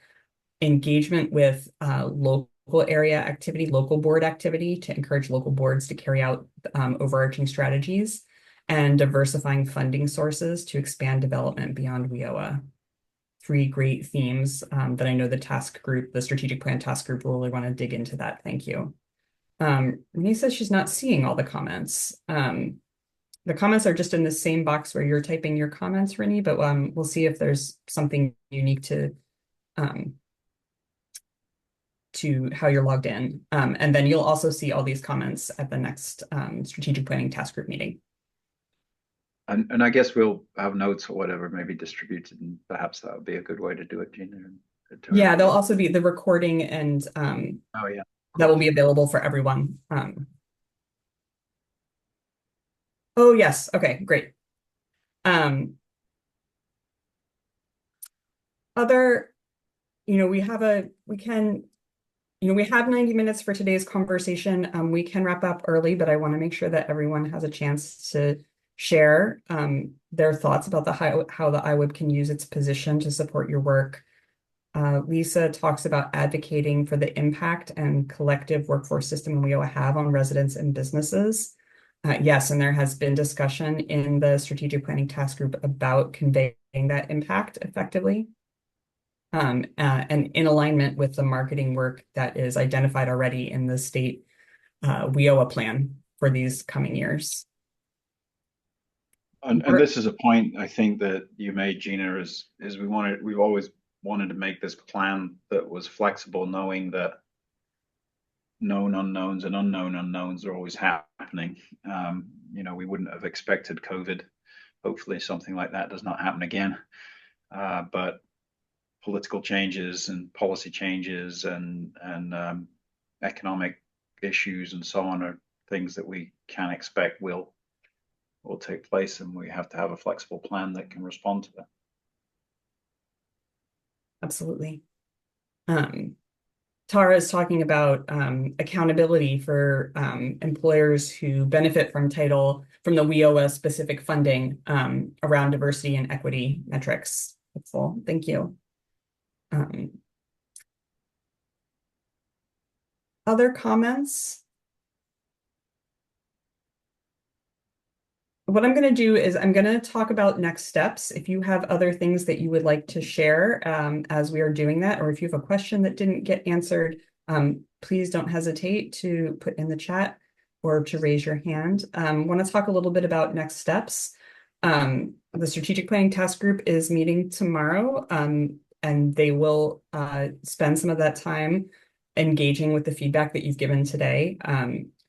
Engagement with local area activity, local board activity to encourage local boards to carry out overarching strategies, and diversifying funding sources to expand development beyond WIOA. 3 great themes that I know the strategic plan task group will really want to dig into that. Thank you. Renee says she's not seeing all the comments. The comments are just in the same box where you're typing your comments, Renee, but we'll see if there's something unique to to how you're logged in. And then you'll also see all these comments at the next strategic planning task group meeting. And I guess we'll have notes or whatever, maybe distributed, and perhaps that would be a good way to do it, Gina. Yeah, there'll also be the recording and oh yeah, that will be available for everyone. Oh yes, okay, great. Other, we have 90 minutes for today's conversation. We can wrap up early, but I want to make sure that everyone has a chance to share their thoughts about how the IWIB can use its position to support your work. Lisa talks about advocating for the impact and collective workforce system WIOA have on residents and businesses. Yes, and there has been discussion in the strategic planning task group about conveying that impact effectively. And in alignment with the marketing work that is identified already in the state WIOA plan for these coming years. And this is a point I think that you made, Gina, is we've always wanted to make this plan that was flexible, knowing that known unknowns and unknown unknowns are always happening. We wouldn't have expected COVID. Hopefully something like that does not happen again. But political changes and policy changes and economic issues and so on are things that we can expect will take place, and we have to have a flexible plan that can respond to that. Absolutely. Tara is talking about accountability for employers who benefit from the WIOA specific funding around diversity and equity metrics. Helpful. Thank you. Other comments? What I'm going to do is I'm going to talk about next steps. If you have other things that you would like to share as we are doing that, or if you have a question that didn't get answered, please don't hesitate to put in the chat or to raise your hand. I want to talk a little bit about next steps. The strategic planning task group is meeting tomorrow, and they will spend some of that time engaging with the feedback that you've given today.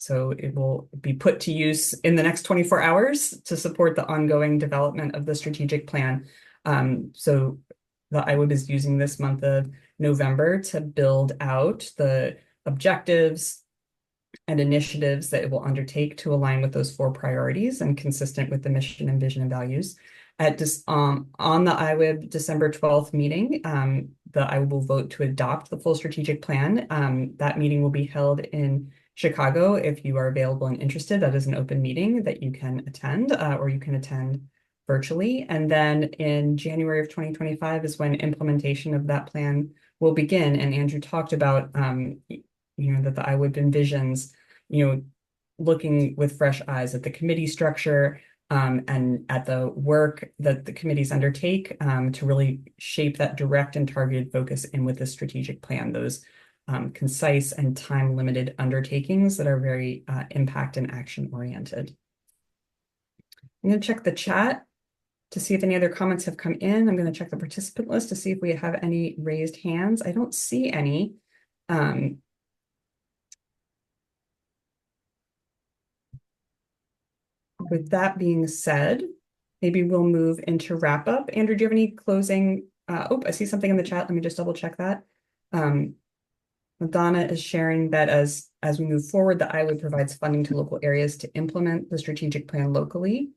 So it will be put to use in the next 24 hours to support the ongoing development of the strategic plan. So the IWIB is using this month of November to build out the objectives and initiatives that it will undertake to align with those 4 priorities and consistent with the mission and vision and values. On the IWIB December 12th meeting, the IWIB will vote to adopt the full strategic plan. That meeting will be held in Chicago. If you are available and interested, that is an open meeting that you can attend, or you can attend virtually. And then in January of 2025 is when implementation of that plan will begin. And Andrew talked about, that the IWIB envisions, looking with fresh eyes at the committee structure and at the work that the committees undertake to really shape that direct and targeted focus in with the strategic plan, those concise and time-limited undertakings that are very impact and action-oriented. I'm going to check the chat to see if any other comments have come in. I'm going to check the participant list to see if we have any raised hands. I don't see any. With that being said, maybe we'll move into wrap up. Andrew, do you have any closing? I see something in the chat. Let me just double check that. Madonna is sharing that as we move forward, the IWIB provides funding to local areas to implement the strategic plan locally.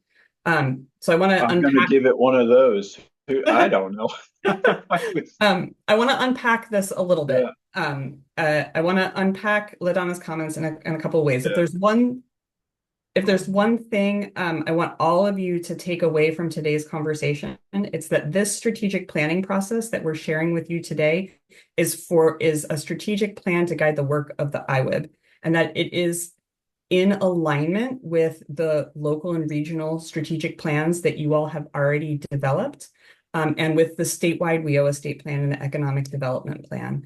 So I want to I'm going to give it one of those. I don't know. I want to unpack this a little bit. Yeah. I want to unpack LaDonna's comments in a couple of ways. Yeah. If there's one thing I want all of you to take away from today's conversation, it's that this strategic planning process that we're sharing with you today is a strategic plan to guide the work of the IWIB, and that it is in alignment with the local and regional strategic plans that you all have already developed, and with the statewide WIOA state plan and the economic development plan.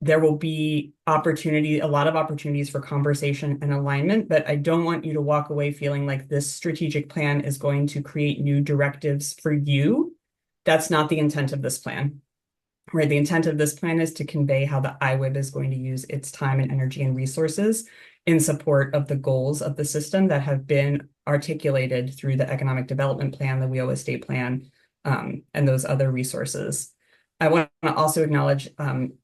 There will be a lot of opportunities for conversation and alignment, but I don't want you to walk away feeling like this strategic plan is going to create new directives for you. That's not the intent of this plan. right? The intent of this plan is to convey how the IWIB is going to use its time and energy and resources in support of the goals of the system that have been articulated through the economic development plan, the WIOA state plan, and those other resources. I want to also acknowledge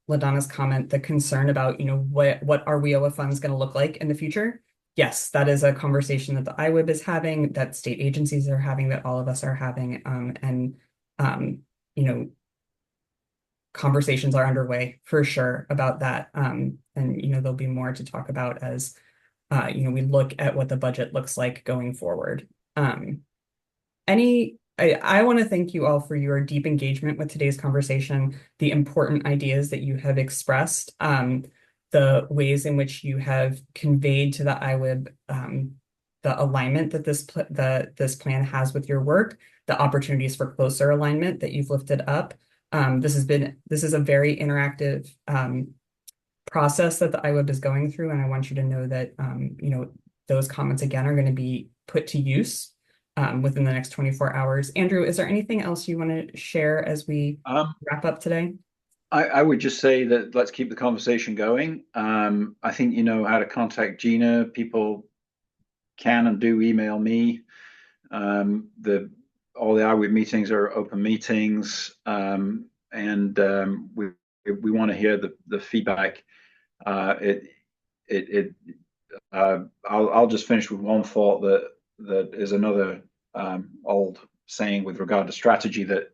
LaDonna's comment, the concern about, what are WIOA funds going to look like in the future? Yes, that is a conversation that the IWIB is having, that state agencies are having, that all of us are having, and conversations are underway for sure about that. And there'll be more to talk about as we look at what the budget looks like going forward. I want to thank you all for your deep engagement with today's conversation, the important ideas that you have expressed, the ways in which you have conveyed to the IWIB the alignment that this plan has with your work, the opportunities for closer alignment that you've lifted up. This is a very interactive process that the IWIB is going through, and I want you to know that those comments again are going to be put to use within the next 24 hours. Andrew, is there anything else you want to share as we wrap up today? I would just say that let's keep the conversation going. I think you know how to contact Gina. People can and do email me. All the IWIB meetings are open meetings, and we want to hear the feedback. I'll just finish with one thought that is another old saying with regard to strategy, that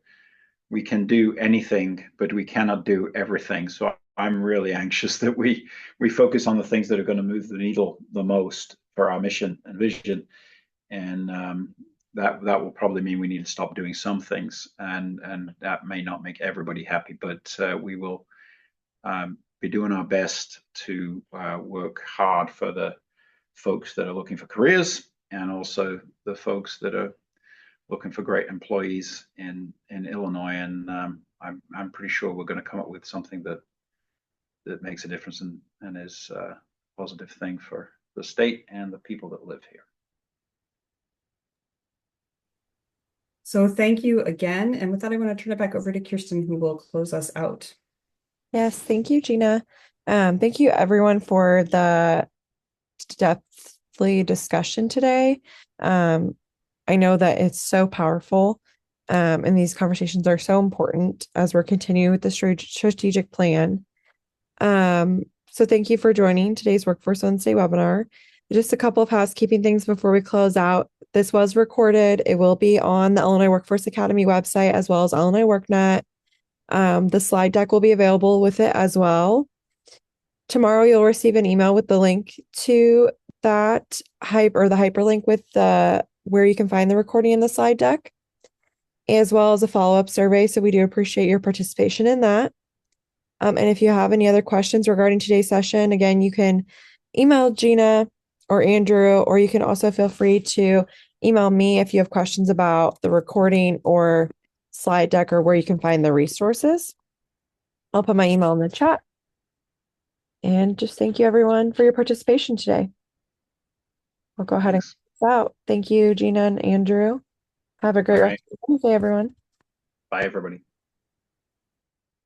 we can do anything, but we cannot do everything. So I'm really anxious that we focus on the things that are going to move the needle the most for our mission and vision, and that will probably mean we need to stop doing some things, and that may not make everybody happy, but we will be doing our best to work hard for the folks that are looking for careers, and also the folks that are looking for great employees in Illinois. And I'm pretty sure we're going to come up with something that makes a difference and is a positive thing for the state and the people that live here. So thank you again. And with that, I want to turn it back over to Kirsten, who will close us out. Yes, thank you, Gina. Thank you everyone for the depthly discussion today. I know that it's so powerful, and these conversations are so important as we're continuing with the strategic plan. So thank you for joining today's Workforce Wednesday webinar. Just a couple of housekeeping things before we close out. This was recorded. It will be on the Illinois Workforce Academy website as well as Illinois WorkNet. The slide deck will be available with it as well. Tomorrow you'll receive an email with the link to that the hyperlink with where you can find the recording in the slide deck, as well as a follow-up survey. So we do appreciate your participation in that. And if you have any other questions regarding today's session, again, you can email Gina or Andrew, or you can also feel free to email me if you have questions about the recording or slide deck or where you can find the resources. I'll put my email in the chat. And just thank you everyone for your participation today. I'll go ahead and close out. Thank you, Gina and Andrew. Have a great rest of the day, everyone. Bye, everybody.